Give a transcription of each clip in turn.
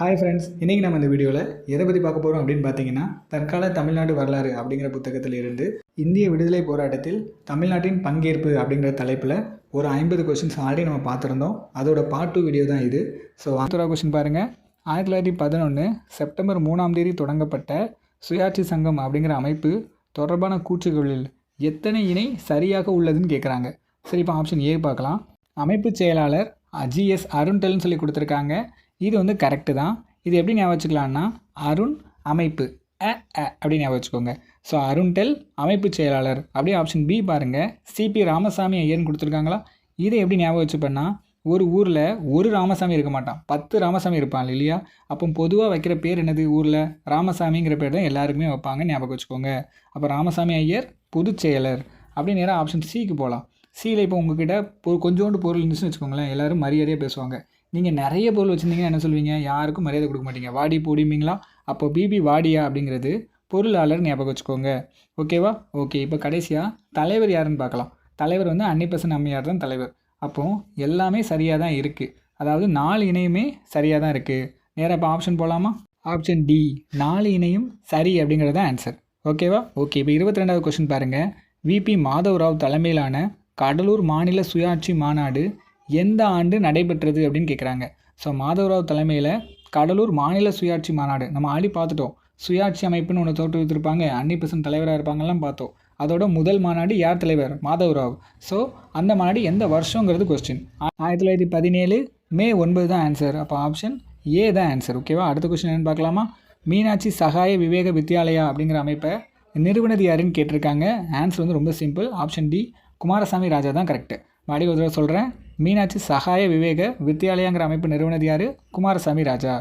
Hi friends, இன்றைக்கி நம்ம இந்த வீடியோவில் எதை பற்றி பார்க்க போகிறோம் அப்படின்னு பார்த்தீங்கன்னா, தற்கால தமிழ்நாடு வரலாறு அப்படிங்கிற புத்தகத்தில் இருந்து இந்திய விடுதலை போராட்டத்தில் தமிழ்நாட்டின் பங்கேற்பு அப்படிங்கிற தலைப்பில் ஒரு 50 கொஷின்ஸ் ஆல்ரெடி நம்ம பார்த்துருந்தோம். அதோட பார்ட் 2 வீடியோ தான் இது. ஸோ 1 கொஷின் பாருங்கள். 1911 செப்டம்பர் 3ஆம் தேதி தொடங்கப்பட்ட சுயாட்சி சங்கம் அப்படிங்கிற அமைப்பு தொடர்பான கூற்றுகளில் எத்தனை இணை சரியாக உள்ளதுன்னு கேட்குறாங்க. சரி, இப்போ ஆப்ஷன் ஏ பார்க்கலாம். அமைப்பு செயலாளர் GS அருண்டெல்னு சொல்லி கொடுத்துருக்காங்க. இது வந்து கரெக்டு தான். இது எப்படி ஞாபகம் வச்சுக்கலான்னா, அருண் அமைப்பு அப்படின்னு ஞாபகம் வச்சுக்கோங்க. ஸோ அருண்டெல் அமைப்பு செயலாளர். அப்படியே ஆப்ஷன் பி பாருங்கள். CP ராமசாமி ஐயர்னு கொடுத்துருக்காங்களா. இதை எப்படி ஞாபகம் வச்சுப்பேன்னா, ஒரு ஊரில் ஒரு ராமசாமி இருக்க மாட்டான், 10 ராமசாமி இருப்பான் இல்லையா. அப்போ பொதுவாக வைக்கிற பேர் என்னது, ஊரில் ராமசாமிங்கிற பேர் தான் எல்லாருக்குமே வைப்பாங்க, ஞாபகம் வச்சுக்கோங்க. அப்போ ராமசாமி ஐயர் பொதுச் செயலர். அப்படி நேராக ஆப்ஷன் சிக்கு போகலாம். சியில் இப்போ உங்ககிட்ட கொஞ்சோண்டு பொருள் இருந்துச்சுன்னு வச்சுக்கோங்களேன், எல்லோரும் மரியாதையாக பேசுவாங்க. நீங்கள் நிறைய பொருள் வச்சுருந்தீங்கன்னா என்ன சொல்வீங்க, யாருக்கும் மரியாதை கொடுக்க மாட்டீங்க, வாடி போடிப்பீங்களா. அப்போ பிபி வாடியா அப்படிங்கிறது பொருளாளர், ஞாபகம் வச்சுக்கோங்க. ஓகேவா? ஓகே, இப்போ கடைசியாக தலைவர் யாருன்னு பார்க்கலாம். தலைவர் வந்து அன்னிபெசன்ட் அம்மையார் தான் தலைவர். அப்போது எல்லாமே சரியாக தான் இருக்குது, அதாவது 4 இணையுமே சரியாக தான் இருக்குது. நேராக இப்போ ஆப்ஷன் போகலாமா? ஆப்ஷன் டி, 4 இணையும் சரி அப்படிங்கிறது தான் ஆன்சர். ஓகேவா? ஓகே, இப்போ 22வது கொஸ்டின் பாருங்கள். VP மாதவராவ் தலைமையிலான கடலூர் மாநில சுயாட்சி மாநாடு எந்த ஆண்டு நடைபெற்றது அப்படின்னு கேட்குறாங்க. ஸோ மாதவராவ் தலைமையில் கடலூர் மாநில சுயாட்சி மாநாடு நம்ம ஆடி பார்த்துட்டோம். சுயாட்சி அமைப்புன்னு ஒன்று தோற்றுவித்திருப்பாங்க, அன்னிபெசன்ட் தலைவராக இருப்பாங்கலாம் பார்த்தோம். அதோட முதல் மாநாடு யார் தலைவர்? மாதவராவ். ஸோ அந்த மாநாடு எந்த வருஷங்கிறது கொஸ்டின். 1917 மே 9 தான் ஆன்சர். அப்போ ஆப்ஷன் ஏ தான் ஆன்சர். ஓகேவா? அடுத்த கொஸ்டின் என்னென்னு பார்க்கலாமா? மீனாட்சி சகாய விவேக வித்யாலயா அப்படிங்கிற அமைப்பை நிறுவனது யாருன்னு கேட்டிருக்காங்க. ஆன்சர் வந்து ரொம்ப சிம்பிள். ஆப்ஷன் டி, குமாரசாமி ராஜா தான் கரெக்டு. மறுபடியும் ஒரு தடவை சொல்கிறேன். மீனாட்சி சகாய விவேக வித்யாலயாங்கிற அமைப்பு நிறுவனது யார்? குமாரசாமி ராஜா.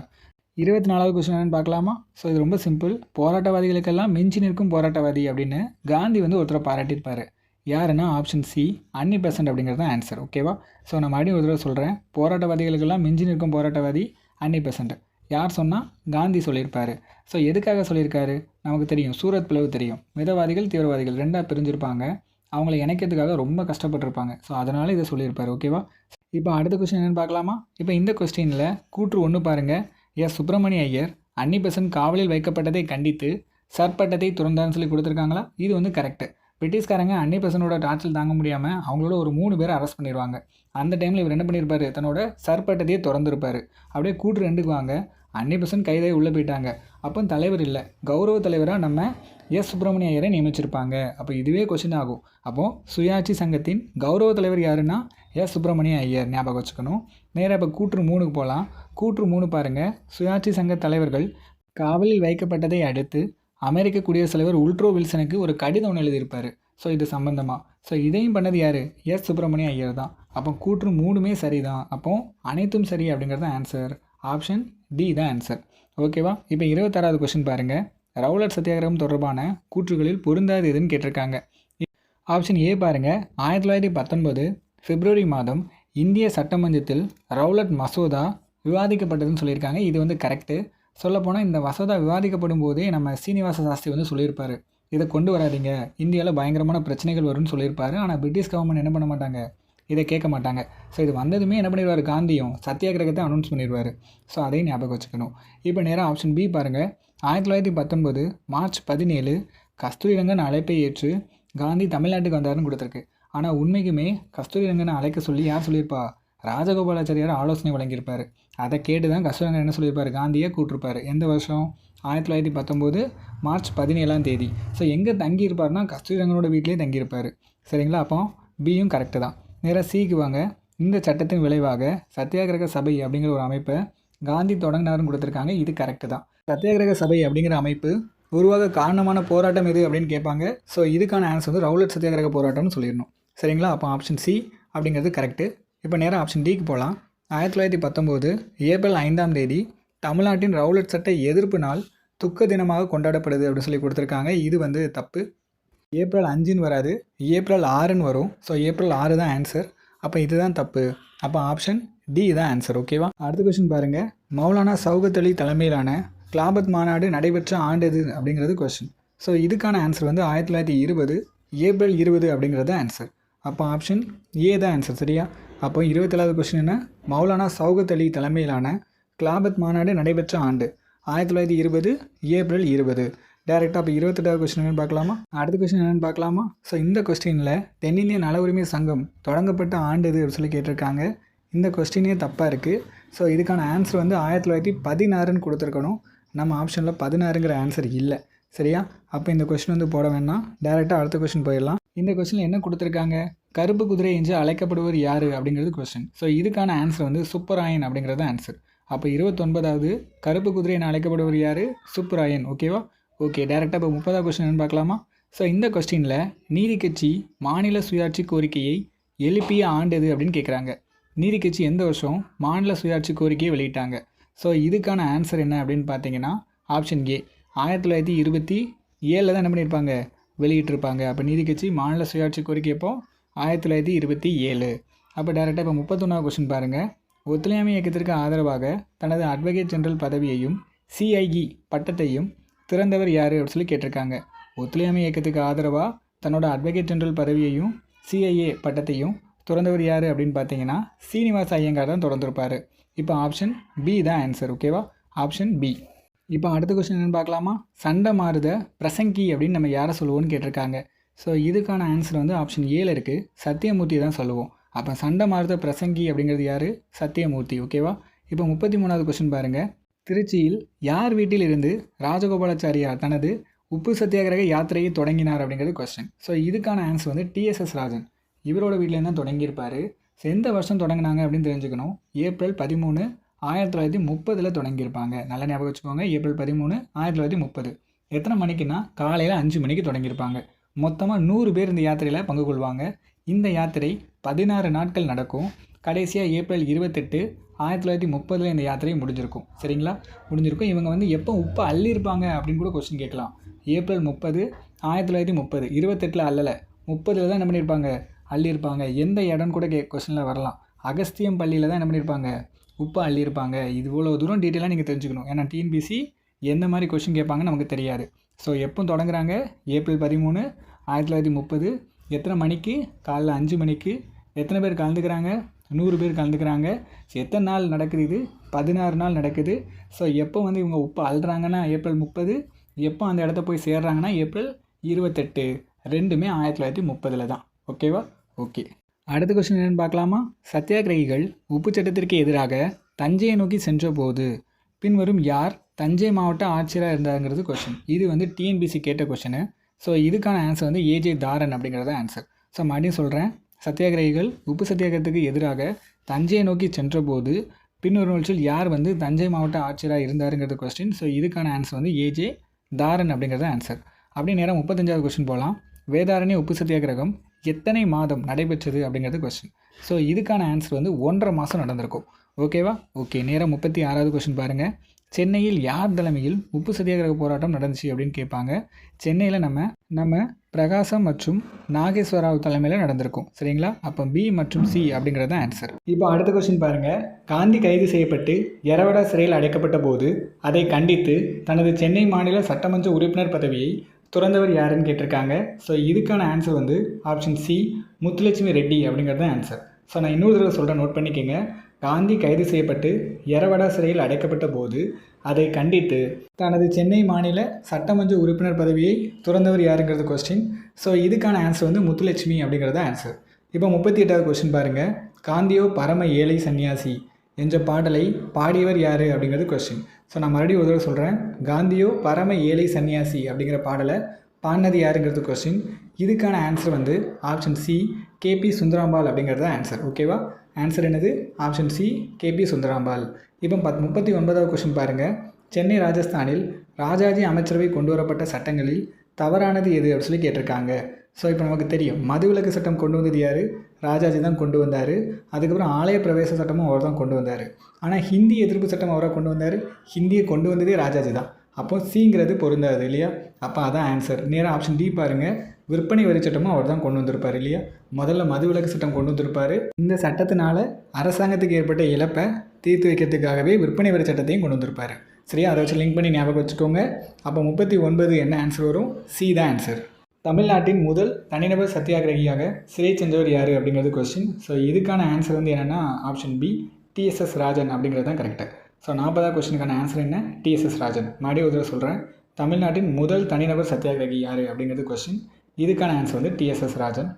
24வது கொஸ்டின் என்னென்னு பார்க்கலாமா? ஸோ இது ரொம்ப சிம்பிள். போராட்டவாதிகளுக்கெல்லாம் மிஞ்சி நிற்கும் போராட்டவாதி அப்படின்னு காந்தி வந்து ஒருத்தரை பாராட்டியிருப்பார். யாருன்னா ஆப்ஷன் சி, அன்னிபெசன்ட் அப்படிங்கிறது தான் ஆன்சர். ஓகேவா? ஸோ நான் மறுபடியும் ஒரு தடவை சொல்கிறேன். போராட்டவாதிகளுக்கெல்லாம் மிஞ்சி நிற்கும் போராட்டவாதி அன்னிபெசன்ட். யார் சொன்னால்? காந்தி சொல்லியிருப்பார். ஸோ எதுக்காக சொல்லியிருக்காரு நமக்கு தெரியும். சூரத் பிளவு தெரியும். மிதவாதிகள் தீவிரவாதிகள் 2ஆக பிரிஞ்சிருப்பாங்க. அவங்கள இணைக்கிறதுக்காக ரொம்ப கஷ்டப்பட்டுருப்பாங்க. ஸோ அதனால் இதை சொல்லியிருப்பார். ஓகேவா? இப்போ அடுத்த கொஸ்டின் என்னென்னு பார்க்கலாமா? இப்போ இந்த கொஸ்டினில் கூற்று 1 பாருங்கள். சுப்பிரமணிய ஐயர் அன்னிபெசன்ட் காவலில் வைக்கப்பட்டதை கண்டித்து சற்பட்டத்தை துறந்தான்னு சொல்லி கொடுத்துருக்காங்களா. இது வந்து கரெக்டு. பிரிட்டிஷ்காரங்க அன்னிபெசன்டோட டார்ச்சல் தாங்க முடியாமல் அவங்களோட ஒரு 3 பேரை அரெஸ்ட் பண்ணிடுவாங்க. அந்த டைமில் இவர் என்ன பண்ணியிருப்பார், தன்னோட சற்பட்டத்தையே திறந்துருப்பார். அப்படியே கூற்று 2க்கு வாங்க. அன்னிபெசன்ட் கைதாகி உள்ளே போயிட்டாங்க. அப்போ தலைவர் இல்லை, கௌரவ தலைவராக நம்ம சுப்பிரமணிய ஐயரை நியமிச்சிருப்பாங்க. அப்போ இதுவே கொஸ்டின் ஆகும். அப்போது சுயாட்சி சங்கத்தின் கௌரவ தலைவர் யாருன்னா சுப்பிரமணிய ஐயர், ஞாபகம் வச்சுக்கணும். நேராக இப்போ கூற்று 3க்கு போகலாம். கூற்று 3 பாருங்கள். சுயாட்சி சங்க தலைவர்கள் காவலில் வைக்கப்பட்டதை அடுத்து அமெரிக்க குடியரசுத் தலைவர் உல்ட்ரோ வில்சனுக்கு ஒரு கடிதம் ஒன்று எழுதியிருப்பார். ஸோ இது சம்பந்தமாக. ஸோ இதையும் பண்ணது யார்? சுப்பிரமணிய ஐயர் தான். அப்போ கூற்று 3மே சரி தான். அப்போ அனைத்தும் சரி அப்படிங்கிறது ஆன்சர். ஆப்ஷன் டி தான் ஆன்சர். ஓகேவா? இப்போ 26வது கொஸ்டின் பாருங்கள். ரவுலட் சத்தியாகிரகம் தொடர்பான கூற்றுகளில் பொருந்தாது எதுன்னு கேட்டிருக்காங்க. ஆப்ஷன் ஏ பாருங்கள். 1919 பிப்ரவரி மாதம் இந்திய சட்டமன்றத்தில் ரவுலட் மசோதா விவாதிக்கப்பட்டதுன்னு சொல்லியிருக்காங்க. இது வந்து கரெக்டு. சொல்லப்போனால் இந்த மசோதா விவாதிக்கப்படும் போதே நம்ம சீனிவாச சாஸ்திரி வந்து சொல்லியிருப்பார், இதை கொண்டு வராதிங்க, இந்தியாவில் பயங்கரமான பிரச்சனைகள் வரும்னு சொல்லியிருப்பார். ஆனால் பிரிட்டிஷ் கவர்மெண்ட் என்ன பண்ண மாட்டாங்க, இதை கேட்க மாட்டாங்க. ஸோ இது வந்ததுமே என்ன பண்ணிடுவார், காந்தியும் சத்தியாகிரகத்தை அனௌன்ஸ் பண்ணிடுவார். ஸோ அதையும் ஞாபகம் வச்சுக்கணும். இப்போ நேராக ஆப்ஷன் பி பாருங்கள். 1919 மார்ச் 17 கஸ்தூரிரங்கன் அழைப்பை ஏற்று காந்தி தமிழ்நாட்டுக்கு வந்தாருன்னு கொடுத்துருக்கு. ஆனால் உண்மைக்குமே கஸ்தூரிரங்கனை அழைக்க சொல்லி யார் சொல்லியிருப்பா? ராஜகோபாலாச்சாரியார் ஆலோசனை வழங்கியிருப்பார். அதை கேட்டு தான் கஸ்தூரிரங்கன் என்ன சொல்லியிருப்பார், காந்தியை கூட்டிருப்பார். எந்த வருஷம்? 1919 மார்ச் 17ஆம் தேதி. ஸோ எங்கே தங்கியிருப்பார்னா கஸ்தூரிரங்கனோட வீட்டிலே தங்கியிருப்பார். சரிங்களா? அப்போ பியும் கரெக்டு தான். நேராக சிக்கு வாங்க. இந்த சட்டத்தின் விளைவாக சத்தியாகிரக சபை அப்படிங்கிற ஒரு அமைப்பை காந்தி தொடங்கினாருன்னு கொடுத்துருக்காங்க. இது கரெக்டு தான். சத்தியாகிரக சபை அப்படிங்கிற அமைப்பு உருவாக காரணமான போராட்டம் எது அப்படின்னு கேட்பாங்க. ஸோ இதுக்கான ஆன்சர் வந்து ரவுலட் சத்தியாகிரக போராட்டம்னு சொல்லிடணும். சரிங்களா? அப்போ ஆப்ஷன் சி அப்படிங்கிறது கரெக்டு. இப்போ நேராக ஆப்ஷன் டிக்கு போகலாம். 1919 ஏப்ரல் 5ஆம் தேதி தமிழ்நாட்டின் ரவுலட் சட்ட எதிர்ப்பு நாள் துக்க தினமாக கொண்டாடப்படுது அப்படின்னு சொல்லி கொடுத்துருக்காங்க. இது வந்து தப்பு. ஏப்ரல் 5ன்னு வராது, ஏப்ரல் 6ன்னு வரும். ஸோ ஏப்ரல் 6 தான் ஆன்சர். அப்போ இதுதான் தப்பு. அப்போ ஆப்ஷன் டி தான் ஆன்சர். ஓகேவா? அடுத்த கொஸ்டின் பாருங்கள். மௌலானா சௌகத் அலி தலைமையிலான கிலாபத் மாநாடு நடைபெற்ற ஆண்டு எது அப்படிங்கிறது கொஸ்டின். ஸோ இதுக்கான ஆன்சர் வந்து 1920 ஏப்ரல் 20 அப்படிங்கிறது ஆன்சர். அப்போ ஆப்ஷன் ஏ தான் ஆன்சர். சரியா? அப்போ 27வது கொஸ்டின் என்ன? மௌலானா சௌகத் அலி தலைமையிலான கிலாபத் மாநாடு நடைபெற்ற ஆண்டு 1920 ஏப்ரல் 20. டேரெக்டாக இப்போ 28வது கொஸ்டின் என்னென்னு பார்க்கலாமா? அடுத்த கொஸ்டின் என்னென்னு பார்க்கலாமா? ஸோ இந்த கொஸ்டினில் தென்னிந்திய நல உரிமை சங்கம் தொடங்கப்பட்ட ஆண்டு எது சொல்லி கேட்டிருக்காங்க. இந்த கொஸ்டினே தப்பாக இருக்குது. ஸோ இதுக்கான ஆன்சர் வந்து 1916ன்னு கொடுத்துருக்கணும். நம்ம ஆப்ஷனில் 16ங்கிற ஆன்சர் இல்லை. சரியா? அப்போ இந்த கொஸ்டின் வந்து போட வேணாம். டேரெக்டாக அடுத்த கொஸ்டின் போயிடலாம். இந்த கொஸ்டினில் என்ன கொடுத்துருக்காங்க? கருப்பு குதிரை என்று அழைக்கப்படுவர் யார் அப்படிங்கிறது கொஸ்டின். ஸோ இதுக்கான ஆன்சர் வந்து சுப்பராயன் அப்படிங்கிறது ஆன்சர். அப்போ 29வது கருப்பு குதிரை என அழைக்கப்படுவர் யார்? சுப்பராயன். ஓகேவா? ஓகே. டேரெக்டாக இப்போ 30வது கொஸ்டின் என்னன்னு பார்க்கலாமா? ஸோ இந்த கொஸ்டினில் நீதி கட்சி மாநில சுயாட்சி கோரிக்கையை எழுப்பிய ஆண்டு எது அப்படின்னு கேட்குறாங்க. நீதி கட்சி எந்த வருஷம் மாநில சுயாட்சி கோரிக்கையை வெளியிட்டாங்க? ஸோ இதுக்கான ஆன்சர் என்ன அப்படின்னு பார்த்தீங்கன்னா ஆப்ஷன் ஏ 1927 தான் என்ன பண்ணியிருப்பாங்க? வெளியிட்டிருப்பாங்க. அப்போ நீதி கட்சி மாநில சுயாட்சி கோரிக்கை எப்போ? 1927. அப்போ டேரெக்டாக இப்போ 31வது கொஸ்டின் பாருங்கள். ஒத்துழையாமை இயக்கத்திற்கு ஆதரவாக தனது அட்வொகேட் ஜெனரல் பதவியையும் சிஐஇ பட்டத்தையும் திறந்தவர் யார் அப்படின்னு சொல்லி கேட்டிருக்காங்க. ஒத்துழையாமை இயக்கத்துக்கு ஆதரவாக தன்னோட அட்வொகேட் ஜெனரல் பதவியையும் சிஐஏ பட்டத்தையும் திறந்தவர் யார் அப்படின்னு பார்த்தீங்கன்னா சீனிவாச ஐயங்கார் தான் திறந்திருப்பார். இப்போ ஆப்ஷன் பி தான் ஆன்சர். ஓகேவா? Option B. இப்போ அடுத்த கொஸ்டின் என்னென்னு பார்க்கலாமா? சண்டை மாறுத பிரசங்கி அப்படின்னு நம்ம யாரை சொல்லுவோம்னு கேட்டிருக்காங்க. ஸோ இதுக்கான ஆன்சர் வந்து ஆப்ஷன் ஏல இருக்குது. சத்தியமூர்த்தி தான் சொல்லுவோம். அப்போ சண்டை மாறுத பிரசங்கி அப்படிங்கிறது யார்? சத்தியமூர்த்தி. ஓகேவா? இப்போ 33வது கொஸ்டின் பாருங்கள். திருச்சியில் யார் வீட்டில் இருந்து ராஜகோபாலாச்சாரியார் தனது உப்பு சத்தியாகிரக யாத்திரையை தொடங்கினார் அப்படிங்கிறது கொஸ்டின். ஸோ இதுக்கான ஆன்சர் வந்து டிஎஸ்எஸ் ராஜன். இவரோட வீட்டிலேருந்து தான் தொடங்கியிருப்பார். ஸோ எந்த வருஷம் தொடங்கினாங்க அப்படின்னு தெரிஞ்சுக்கணும். ஏப்ரல் 13, 1930 தொடங்கியிருப்பாங்க. நல்லா ஞாபகம் வச்சுக்கோங்க. ஏப்ரல் 13, 1930. எத்தனை மணிக்குன்னா காலையில் 5 மணிக்கு தொடங்கியிருப்பாங்க. மொத்தமாக 100 பேர் இந்த யாத்திரையில் பங்கு கொள்வாங்க. இந்த யாத்திரை 16 நாட்கள் நடக்கும். கடைசியாக ஏப்ரல் 28, 1930 இந்த யாத்திரை முடிஞ்சிருக்கும். சரிங்களா? முடிஞ்சிருக்கும். இவங்க வந்து எப்போ உப்பு அள்ளியிருப்பாங்க அப்படின்னு கூட கொஸ்டின் கேட்கலாம். ஏப்ரல் 30, 1930. 28 அள்ளலை, 30 தான் என்ன பண்ணியிருப்பாங்க? அள்ளியிருப்பாங்க. எந்த இடம்னு கூட கொஸ்டினில் வரலாம். அகஸ்தியம் பள்ளியில் தான் என்ன பண்ணியிருப்பாங்க? உப்பு அள்ளியிருப்பாங்க. இது இவ்வளோ தூரம் டீட்டெயிலாக நீங்கள் தெரிஞ்சுக்கணும். ஏன்னா டிஎன்பிசி எந்த மாதிரி கொஸ்டின் கேட்பாங்கன்னு நமக்கு தெரியாது. ஸோ எப்போ தொடங்குறாங்க? ஏப்ரல் 13, 1930. எத்தனை மணிக்கு? காலைல 5 மணிக்கு. எத்தனை பேர் கலந்துக்கிறாங்க? 100 பேர் கலந்துக்கிறாங்க. ஸோ எத்தனை நாள் நடக்குது? இது 16 நாள் நடக்குது. ஸோ எப்போ வந்து இவங்க உப்பு அள்ளுறாங்கன்னா ஏப்ரல் 30. எப்போ அந்த இடத்த போய் சேர்றாங்கன்னா ஏப்ரல் 28. ரெண்டுமே 1930 தான். ஓகேவா? ஓகே. அடுத்த கொஸ்டின் என்னென்னு பார்க்கலாமா? சத்தியாகிரகிகள் உப்பு சட்டத்திற்கு எதிராக தஞ்சையை நோக்கி சென்றபோது பின்வரும் யார் தஞ்சை மாவட்ட ஆட்சியராக இருந்தாங்கிறது கொஸ்டின். இது வந்து டிஎன்பிசி கேட்ட கொஸ்டின். ஸோ இதுக்கான ஆன்சர் வந்து ஏஜே தாரன் அப்படிங்கிறது ஆன்சர். ஸோ மறுபடியும் சொல்கிறேன். சத்தியாகிரகிகள் உப்பு சத்தியாகிரகத்துக்கு எதிராக தஞ்சையை நோக்கி சென்றபோது பின்வரும் நிகழ்ச்சியில் யார் வந்து தஞ்சை மாவட்ட ஆட்சியராக இருந்தாருங்கிறது கொஸ்டின். ஸோ இதுக்கான ஆன்சர் வந்து ஏஜே தாரன் அப்படிங்கிறது ஆன்சர். அப்படியே நேரம் 35வது கொஸ்டின் போகலாம். வேதாரண்ய உப்பு சத்தியாகிரகம் எத்தனை மாதம் நடைபெற்றது அப்படிங்கிறது கொஸ்டின். ஸோ இதுக்கான ஆன்சர் வந்து 1.5 மாதம் நடந்திருக்கும். ஓகேவா? ஓகே. நேரம் 36வது கொஸ்டின் பாருங்கள். சென்னையில் யார் தலைமையில் உப்பு சத்தியாகிரக போராட்டம் நடந்துச்சு அப்படின்னு கேட்பாங்க. சென்னையில் நம்ம பிரகாசம் மற்றும் நாகேஸ்வரராவ் தலைமையில் நடந்திருக்கும். சரிங்களா? அப்போ பி மற்றும் சி அப்படிங்கிறது தான் ஆன்சர். இப்போ அடுத்த கொஸ்டின் பாருங்கள். காந்தி கைது செய்யப்பட்டு எரவடா சிறையில் அடைக்கப்பட்ட போது அதை கண்டித்து தனது சென்னை மாநில சட்டமன்ற உறுப்பினர் பதவியை துறந்தவர் யாருன்னு கேட்டிருக்காங்க. ஸோ இதுக்கான ஆன்சர் வந்து ஆப்ஷன் சி முத்துலட்சுமி ரெட்டி அப்படிங்கிறது தான் ஆன்சர். ஸோ நான் இன்னொரு தடவை சொல்கிறேன், நோட் பண்ணிக்கோங்க. காந்தி கைது செய்யப்பட்டு எரவடா சிறையில் அடைக்கப்பட்ட போது அதை கண்டித்து தனது சென்னை மாநில சட்டமன்ற உறுப்பினர் பதவியை துறந்தவர் யாருங்கிறது கொஸ்டின். ஸோ இதுக்கான ஆன்சர் வந்து முத்துலட்சுமி அப்படிங்கிறது ஆன்சர். இப்போ 38வது கொஸ்டின் பாருங்கள். காந்தியோ பரம ஏழை சன்னியாசி என்ற பாடலை பாடியவர் யார் அப்படிங்கிறது கொஸ்டின். ஸோ நான் மறுபடியும் ஒரு தடவை சொல்கிறேன். காந்தியோ பரம ஏழை சன்னியாசி அப்படிங்கிற பாடலை பாடினது யாருங்கிறது கொஸ்டின். இதுக்கான ஆன்சர் வந்து ஆப்ஷன் சி கேபி சுந்தராம்பாள் அப்படிங்கிறது தான் ஆன்சர். ஓகேவா? ஆன்சர் என்னது? Option C KB Sundarambal. இப்போ 39வது கொஸ்டின் பாருங்கள். சென்னை ராஜஸ்தானில் ராஜாஜி அமைச்சரவை கொண்டு வரப்பட்ட சட்டங்களில் தவறானது எது அப்படின்னு சொல்லி கேட்டிருக்காங்க. ஸோ இப்போ நமக்கு தெரியும், மதுவிலக்கு சட்டம் கொண்டு வந்தது யார்? ராஜாஜி தான் கொண்டு வந்தார். அதுக்கப்புறம் ஆலய பிரவேச சட்டமும் அவர் தான் கொண்டு வந்தார். ஆனால் ஹிந்தி எதிர்ப்பு சட்டம் அவராக கொண்டு வந்தார். ஹிந்தியை கொண்டு வந்ததே ராஜாஜி தான். அப்போ சிங்கிறது பொருந்தாது இல்லையா? அப்போ அதான் ஆன்சர். நேராக ஆப்ஷன் டி பாருங்கள். விற்பனை வரி சட்டமும் அவர் தான் கொண்டு வந்திருப்பார் இல்லையா? முதல்ல மதுவிலக்கு சட்டம் கொண்டு வந்திருப்பார். இந்த சட்டத்தினால அரசாங்கத்துக்கு ஏற்பட்ட இழப்பை தீர்த்து வைக்கிறதுக்காகவே விற்பனை வரி சட்டத்தையும் கொண்டு வந்திருப்பார். சரியா? அதை வச்சு லிங்க் பண்ணி ஞாபகம் வச்சுக்கோங்க. அப்போ 39 என்ன ஆன்சர் வரும்? சி தான் ஆன்சர். தமிழ்நாட்டின் முதல் தனிநபர் சத்தியாகிரகியாக சிறை சென்றவர் யார் அப்படிங்கிறது கொஸ்டின். ஸோ இதுக்கான ஆன்சர் வந்து என்னென்னா ஆப்ஷன் பி டிஎஸ்எஸ் ராஜன் அப்படிங்கிறது தான் கரெக்டாக. ஸோ 40வது கொஸ்டினுக்கான ஆன்சர் என்ன? டிஎஸ்எஸ் ராஜன். மறுபடியும் ஒரு தடவை சொல்கிறேன், தமிழ்நாட்டின் முதல் தனிநபர் சத்தியாகிரகி யார் அப்படிங்கிறது கொஸ்டின். இதுக்கான ஆன்சர் வந்து டிஎஸ்எஸ் ராஜன்.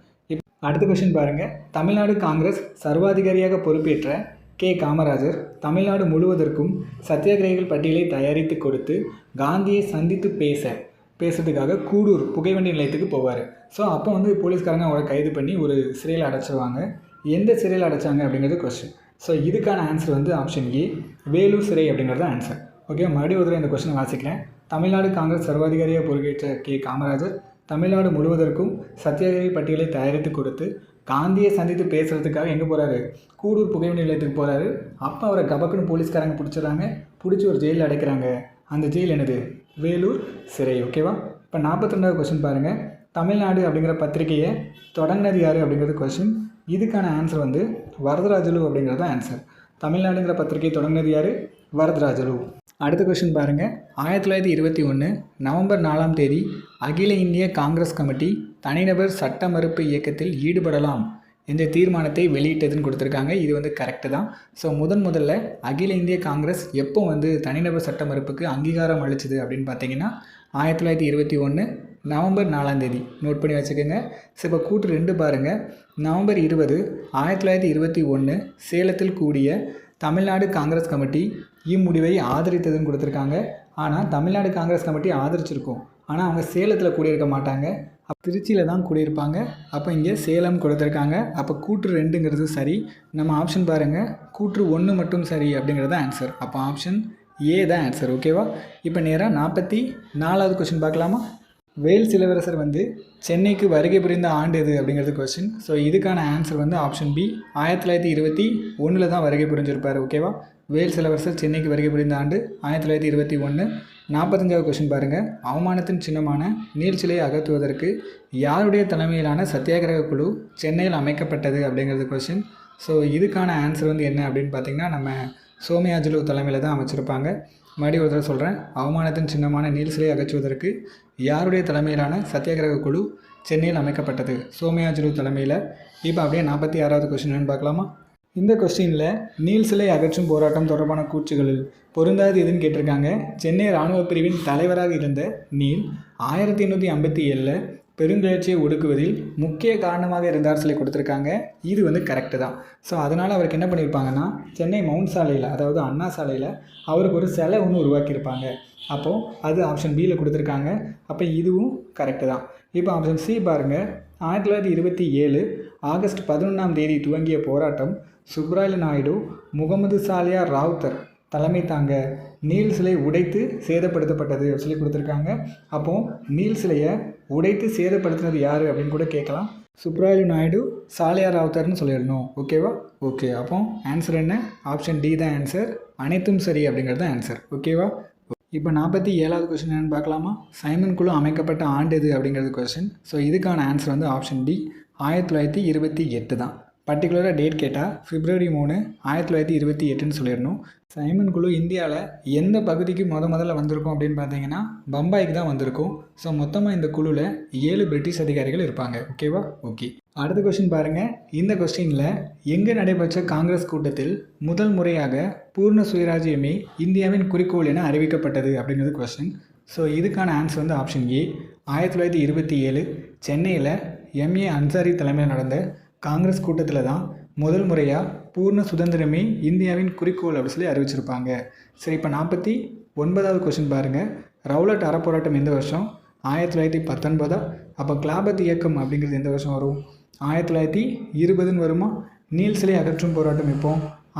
அடுத்த கொஸ்டின் பாருங்கள், தமிழ்நாடு காங்கிரஸ் சர்வாதிகாரியாக பொறுப்பேற்ற கே காமராஜர் தமிழ்நாடு முழுவதற்கும் சத்தியாகிரகிகள் பட்டியலை தயாரித்து கொடுத்து காந்தியை சந்தித்து பேசுறதுக்காக கூடூர் புகைவண்டி நிலையத்துக்கு போவார். ஸோ அப்போ வந்து போலீஸ்காரங்க அவரை கைது பண்ணி ஒரு சிறையில் அடைச்சிருவாங்க. எந்த சிறையில் அடைச்சாங்க அப்படிங்கிறது கொஸ்டின். ஸோ இதுக்கான ஆன்சர் வந்து ஆப்ஷன் ஏ, வேலூர் சிறை அப்படிங்கிறது ஆன்சர். ஓகே, மறுபடியும் ஒரு தடவை இந்த கொஸ்டினை வாசிக்கிறேன். தமிழ்நாடு காங்கிரஸ் சர்வாதிகாரியாக பொறுப்பேற்ற கே காமராஜர் தமிழ்நாடு முழுவதற்கும் சத்தியாகிரகி பட்டியலை தயாரித்து கொடுத்து காந்தியை சந்தித்து பேசுகிறதுக்காக எங்கே போகிறாரு? கூடூர் புகைவண்டி நிலையத்துக்கு போகிறாரு. அப்போ அவரை கபக்குன்னு போலீஸ்காரங்க பிடிச்சிடறாங்க. பிடிச்சி ஒரு ஜெயிலில் அடைக்கிறாங்க. அந்த ஜெயில் என்னது? வேலூர் சிறை. ஓகேவா? இப்போ 42வது கொஸ்டின் பாருங்கள், தமிழ்நாடு அப்படிங்கிற பத்திரிகையை தொடங்கினது யார் அப்படிங்கிறது கொஸ்டின். இதுக்கான ஆன்சர் வந்து வரதராஜலு அப்படிங்கிறது தான் ஆன்சர். தமிழ்நாடுங்கிற பத்திரிகை தொடங்கினது யார்? வரதராஜலு. அடுத்த கொஸ்டின் பாருங்கள், 1921 நவம்பர் 4ஆம் தேதி அகில இந்திய காங்கிரஸ் கமிட்டி தனிநபர் சட்ட மறுப்பு இயக்கத்தில் ஈடுபடலாம் என்ற தீர்மானத்தை வெளியிட்டதுன்னு கொடுத்துருக்காங்க. இது வந்து கரெக்டு தான். ஸோ முதல்ல அகில இந்திய காங்கிரஸ் எப்போ வந்து தனிநபர் சட்ட மறுப்புக்கு அங்கீகாரம் அளிச்சது அப்படின்னு பார்த்தீங்கன்னா 1921 நவம்பர் 4ஆம் தேதி. நோட் பண்ணி வச்சுக்கோங்க. ஸோ இப்போ கூட்டு 2 பாருங்கள், நவம்பர் 20 1921 சேலத்தில் கூடிய தமிழ்நாடு காங்கிரஸ் கமிட்டி இம்முடிவை ஆதரித்ததுன்னு கொடுத்துருக்காங்க. ஆனால் தமிழ்நாடு காங்கிரஸ் கமிட்டி ஆதரிச்சிருக்கும், ஆனால் அவங்க சேலத்தில் கூடியிருக்க மாட்டாங்க, திருச்சியில் தான் கூடியிருப்பாங்க. அப்போ இங்கே சேலம் கொடுத்துருக்காங்க. அப்போ கூற்று 2ங்கிறது சரி. நம்ம ஆப்ஷன் பாருங்கள், கூற்று 1 மட்டும் சரி அப்படிங்கிறது தான் ஆன்சர். அப்போ ஆப்ஷன் ஏ தான் ஆன்சர். ஓகேவா? இப்போ நேராக 44வது கொஸ்டின் பார்க்கலாமா? வேல்ஸ் இளவரசர் வந்து சென்னைக்கு வருகை புரிந்த ஆண்டு எது அப்படிங்கிறது கொஸ்டின். ஸோ இதுக்கான ஆன்சர் வந்து ஆப்ஷன் பி, 1921 தான் வருகை புரிஞ்சிருப்பார். ஓகேவா? வேல்ஸ் இளவரசர் சென்னைக்கு வருகை புரிந்த ஆண்டு 1921. 45வது கொஸ்டின் பாருங்கள், அவமானத்தின் சின்னமான நீல் சிலையை அகற்றுவதற்கு யாருடைய தலைமையிலான சத்தியாகிரக குழு சென்னையில் அமைக்கப்பட்டது அப்படிங்கிறது கொஸ்டின். ஸோ இதுக்கான ஆன்சர் வந்து என்ன அப்படின்னு பார்த்திங்கன்னா, நம்ம சோமயாஜுலு தலைமையில் தான் அமைச்சிருப்பாங்க. மறுபடியும் ஒரு தடவை சொல்கிறேன், அவமானத்தின் சின்னமான நீல் சிலையை அகற்றுவதற்கு யாருடைய தலைமையிலான சத்தியாகிரக குழு சென்னையில் அமைக்கப்பட்டது? சோமயாஜுலு தலைமையில். இப்போ அப்படியே 46வது கொஸ்டின் பார்க்கலாமா? இந்த கொஸ்டினில் நீல் சிலை அகற்றும் போராட்டம் தொடர்பான கூற்றுகளில் பொருந்தாது எதுன்னு கேட்டிருக்காங்க. சென்னை இராணுவ பிரிவின் தலைவராக இருந்த நீல் 1857 பெருங்கிளர்ச்சியை ஒடுக்குவதில் முக்கிய காரணமாக இருந்தார் சொல்லி கொடுத்துருக்காங்க. இது வந்து கரெக்டு தான். ஸோ அதனால் அவருக்கு என்ன பண்ணியிருப்பாங்கன்னா, சென்னை மவுண்ட் சாலையில், அதாவது அண்ணா சாலையில் அவருக்கு ஒரு சிலை ஒன்று உருவாக்கியிருப்பாங்க. அப்போது அது ஆப்ஷன் பியில் கொடுத்துருக்காங்க. அப்போ இதுவும் கரெக்டு தான். இப்போ ஆப்ஷன் சி பாருங்கள், 1927 ஆகஸ்ட் 11ஆம் தேதி துவங்கிய போராட்டம் சுப்ராயலு நாயுடு முகமது சாலியா ராவுத்தர் தலைமை தாங்க நீல் சிலை உடைத்து சேதப்படுத்தப்பட்டது சொல்லி கொடுத்துருக்காங்க. அப்போது நீல் சிலையை உடைத்து சேதப்படுத்தினது யார் அப்படின்னு கூட கேட்கலாம். சுப்ராயலு நாயுடு, சாலியா ராவுத்தர்னு சொல்லிடணும். ஓகேவா? ஓகே, அப்போ ஆன்சர் என்ன? ஆப்ஷன் டி தான் ஆன்சர். அனைத்தும் சரி அப்படிங்கிறது தான் ஆன்சர். ஓகேவா? இப்போ 47வது கொஸ்டின் என்னென்னு பார்க்கலாமா? சைமன் குழு அமைக்கப்பட்ட ஆண்டு எது அப்படிங்கிறது கொஸ்டின். ஸோ இதுக்கான ஆன்சர் வந்து ஆப்ஷன் டி, 1928 தான். பர்டிகுலராக டேட் கேட்டால் February 3, 1928ன்னு சொல்லிடணும். சைமன் குழு இந்தியாவில் எந்த பகுதிக்கு முதல்ல வந்திருக்கும் அப்படின்னு பார்த்தீங்கன்னா பம்பாய்க்கு தான் வந்திருக்கும். ஸோ மொத்தமாக இந்த குழுவில் 7 பிரிட்டிஷ் அதிகாரிகள் இருப்பாங்க. ஓகேவா? ஓகே, அடுத்த கொஸ்டின் பாருங்கள். இந்த கொஸ்டினில் எங்கே நடைபெற்ற காங்கிரஸ் கூட்டத்தில் முதல் முறையாக பூர்ண சுயராஜ்யமே இந்தியாவின் குறிக்கோள் என அறிவிக்கப்பட்டது அப்படிங்கிறது கொஸ்டின். ஸோ இதுக்கான ஆன்சர் வந்து ஆப்ஷன் ஏ, 1927 சென்னையில் எம்ஏ அன்சாரி தலைமையில் நடந்த காங்கிரஸ் கூட்டத்தில் தான் முதல் முறையாக பூர்ண சுதந்திரமே இந்தியாவின் குறிக்கோள் அப்படி சொல்லி அறிவிச்சிருப்பாங்க. சரி, இப்போ 49வது கொஸ்டின் பாருங்கள். ரவுலட் அறப்போராட்டம் எந்த வருஷம்? 1919. அப்போ கிலாபத் இயக்கம் அப்படிங்கிறது எந்த வருஷம் வரும்? 1920ன்னு வருமா? நீல் சிலை அகற்றும் போராட்டம் எப்போ?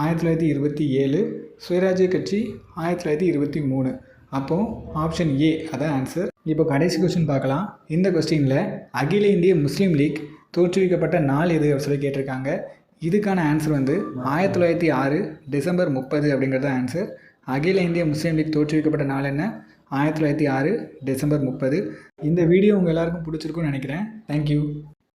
1927. சுயராஜ்ய கட்சி 1923. அப்போது ஆப்ஷன் ஏ அதான் ஆன்சர். இப்போ கடைசி கொஸ்டின் பார்க்கலாம். இந்த கொஸ்டினில் அகில இந்திய முஸ்லீம் லீக் தோற்றுவிக்கப்பட்ட நாள் எது அப்படி சொல்லி கேட்டிருக்காங்க. இதுக்கான ஆன்சர் வந்து 1906 டிசம்பர் 30 அப்படிங்கிறது ஆன்சர். அகில இந்திய முஸ்லீம் லீக் தோற்றுவிக்கப்பட்ட நாள் என்ன? 1906 டிசம்பர் 30. இந்த வீடியோ உங்கள் எல்லாருக்கும் பிடிச்சிருக்குன்னு நினைக்கிறேன். தேங்க்யூ.